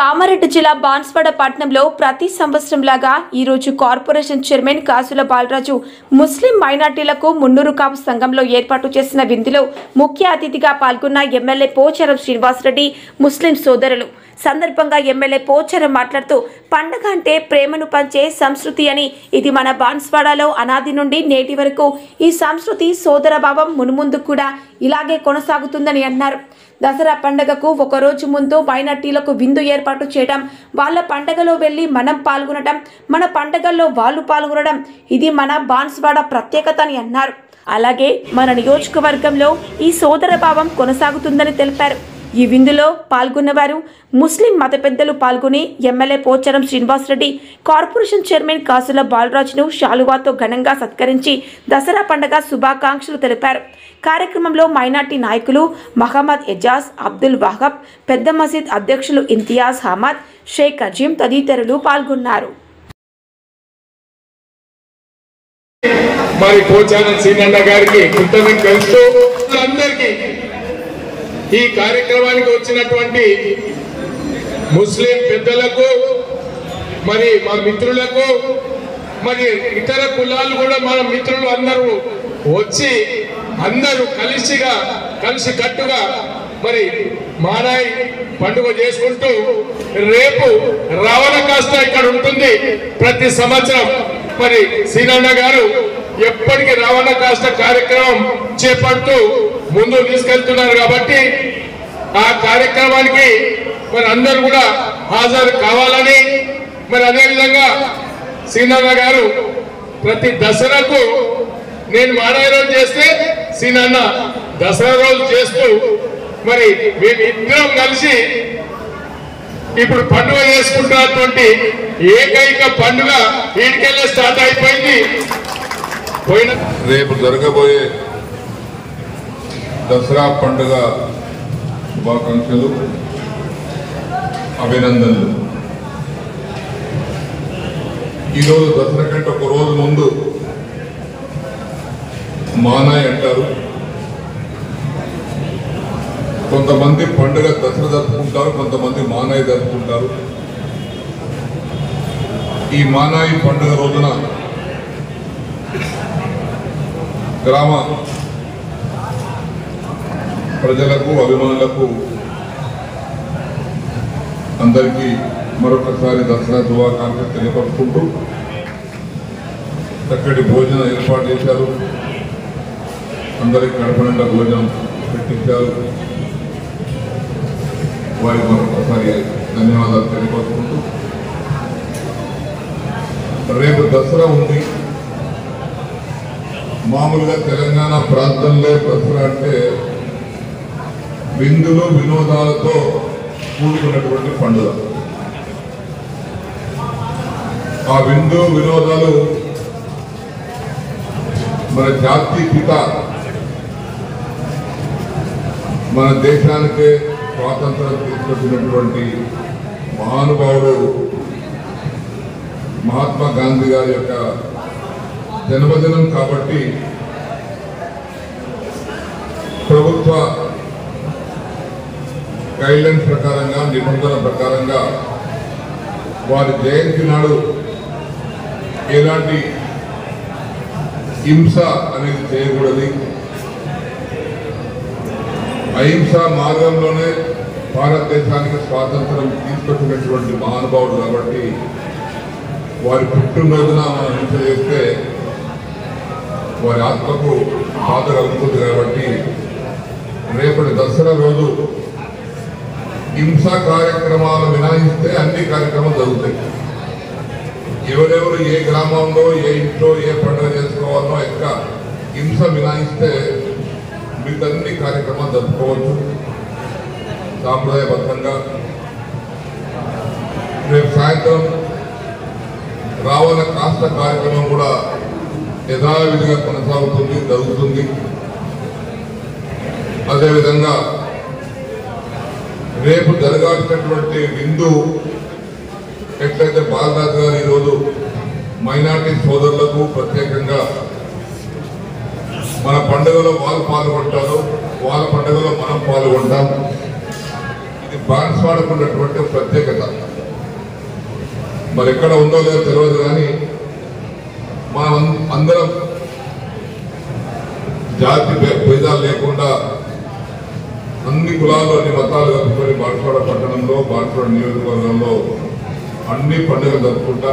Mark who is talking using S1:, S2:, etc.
S1: కామారెడ్డి జిల్లా బాన్స్వాడ పట్టణంలో ప్రతి సంవత్సరం లాగా ఈ రోజు కార్పొరేషన్ చైర్మన్ కాసుల బాలరాజు ముస్లిం మైనార్టీలకు మున్నూరు కాపు సంఘంలో ఏర్పాటు చేసిన విందులో ముఖ్య అతిథిగా పాల్గొన్న ఎమ్మెల్యే పోచారం శ్రీనివాసరెడ్డి ముస్లిం సోదరులు సందర్భంగా ఎమ్మెల్యే పోచారం మాట్లాడుతూ పండగ అంటే ప్రేమను పంచే సంస్కృతి అని ఇది మన బాన్స్వాడలో అనాది నుండి నేటి వరకు ఈ సంస్కృతి సోదరభావం మున్ముందు కూడా ఇలాగే కొనసాగుతుందని అన్నారు. దసరా పండగకు ఒక రోజు ముందు మైనార్టీలకు విందు ఏర్పాటు చేయడం, వాళ్ళ పండగలో వెళ్ళి మనం పాల్గొనడం, మన పండగల్లో వాళ్ళు పాల్గొనడం ఇది మన బాన్స్వాడ ప్రత్యేకత అని అన్నారు. అలాగే మన నియోజకవర్గంలో ఈ సోదరభావం కొనసాగుతుందని తెలిపారు. ఈ విందులో పాల్గొన్నవారు ముస్లిం మత పెద్దలు పాల్గొని MLA Pocharam Srinivasa Reddy corporation chairman Kasula బాలరాజును శాలువాతో ఘనంగా సత్కరించి దసరా పండుగ శుభాకాంక్షలు తెలిపారు. కార్యక్రమంలో మైనార్టీ నాయకులు మహమ్మద్ ఎజాజ్, అబ్దుల్ వహాబ్, పెద్ద మసీద్ అధ్యక్షులు ఇంతియాజ్ అహ్మద్, షేక్ అజీం తదితరులు పాల్గొన్నారు.
S2: మరి పోచారం సీనన్న గారికి కృతజ్ఞతలు తెలుస్తూ అందరికీ ఈ కార్యక్రమానికి వచ్చినటువంటి ముస్లిం పెద్దలకు, మరి మా మిత్రులకు, మరి ఇతర కులాలు కూడా మన మిత్రులు అందరూ వచ్చి అందరూ కలిసి కట్టుగా మరి మానాయి పండుగ చేసుకుంటూ రేపు రావణ కాస్త ఇక్కడ ఉంటుంది. ప్రతి సంవత్సరం మరి సీనన్న గారు ఎప్పటికీ రావణ కాస్త కార్యక్రమం చేపడుతూ ముందు తీసుకెళ్తున్నారు కాబట్టి ఆ కార్యక్రమానికి మరి అందరూ కూడా హాజరు కావాలని, మరి అదేవిధంగా సీనన్న గారు ప్రతి దసరాకు నేను మానాయి రోజు చేస్తే సీనన్న దసరా రోజు చేస్తూ మరి మేమిద్దరం కలిసి ఇప్పుడు పండుగ చేసుకుంటున్నటువంటి ఏకైక పండుగ వీటికెళ్ళే స్టార్ట్ అయిపోయింది.
S3: రేపు జరగబోయే దసరా పండుగ శుభాకాంక్షలు, అభినందనలు. ఈరోజు దసరా కంటే ఒక రోజు ముందు మానాయి అంటారు. కొంతమంది పండుగ దసరా జరుపుకుంటారు, కొంతమంది మానాయి జరుపుకుంటారు. ఈ మానాయి పండుగ రోజున గ్రామ ప్రజలకు, అభిమానులకు అందరికీ మరొకసారి దసరా శుభాకాంక్షలు తెలియపరుచుకుంటూ చక్కటి భోజనం ఏర్పాటు చేశారు. అందరికి కడుపు నిండా భోజనం పెట్టించారు. వారికి మరొకసారి ధన్యవాదాలు తెలియపరుచుకుంటూ రేపు దసరా ఉంది. మామూలుగా తెలంగాణ ప్రాంతంలో దసరా అంటే విందులు వినోదాలతో కూడుకున్నటువంటి పండుగ. ఆ విందు వినోదాలు మన జాతి పిత, మన దేశానికే స్వాతంత్రం తీసుకొచ్చినటువంటి మహానుభావుడు మహాత్మా గాంధీ గారి యొక్క జన్మదినం కాబట్టి ప్రభుత్వ గైడ్లైన్స్ ప్రకారంగా, నిబంధనల ప్రకారంగా వారి జయంతి నాడు ఎలాంటి హింస అనేది చేయకూడదు. అహింస మార్గంలోనే భారతదేశానికి స్వాతంత్రం తీసుకొచ్చినటువంటి మహానుభావుడు కాబట్టి వారి పుట్టినరోజున మనం హింస చేస్తే వారి ఆత్మకు బాధ కలుగుతుంది. కాబట్టి రేపటి దసరా రోజు హింసా కార్యక్రమాలు మినహాయిస్తే అన్ని కార్యక్రమాలు జరుగుతాయి. ఎవరెవరు ఏ గ్రామంలో, ఏ ఇంట్లో ఏ పండుగ చేసుకోవాలో యొక్క హింస మినహాయిస్తే మిగతా కార్యక్రమాలు జరుపుకోవచ్చు సాంప్రదాయబద్ధంగా. రేపు సాయంత్రం రావణ కాస్త కార్యక్రమం కూడా యథావిధిగా కొనసాగుతుంది, జరుగుతుంది. అదేవిధంగా రేపు జరగాల్సినటువంటి విందు ఎట్లయితే బాలరాజు గారు ఈరోజు మైనార్టీ సోదరులకు ప్రత్యేకంగా మన పండుగలో వాళ్ళు పాల్గొంటారు, వాళ్ళ పండుగలో మనం పాల్గొంటాం. ఇది బాన్స్వాడకు ఉన్నటువంటి ప్రత్యేకత. మరి ఎక్కడ ఉందో లేదో తెలియదు, కానీ మనం అందరం జాతి భేదాలు లేకుండా అన్ని కులాలు అన్ని మతాలు కలుపుకొని బాన్స్వాడ పట్టణంలో బాన్స్వాడ నియోజకవర్గంలో అన్ని పండుగలు జరుపుకుంటా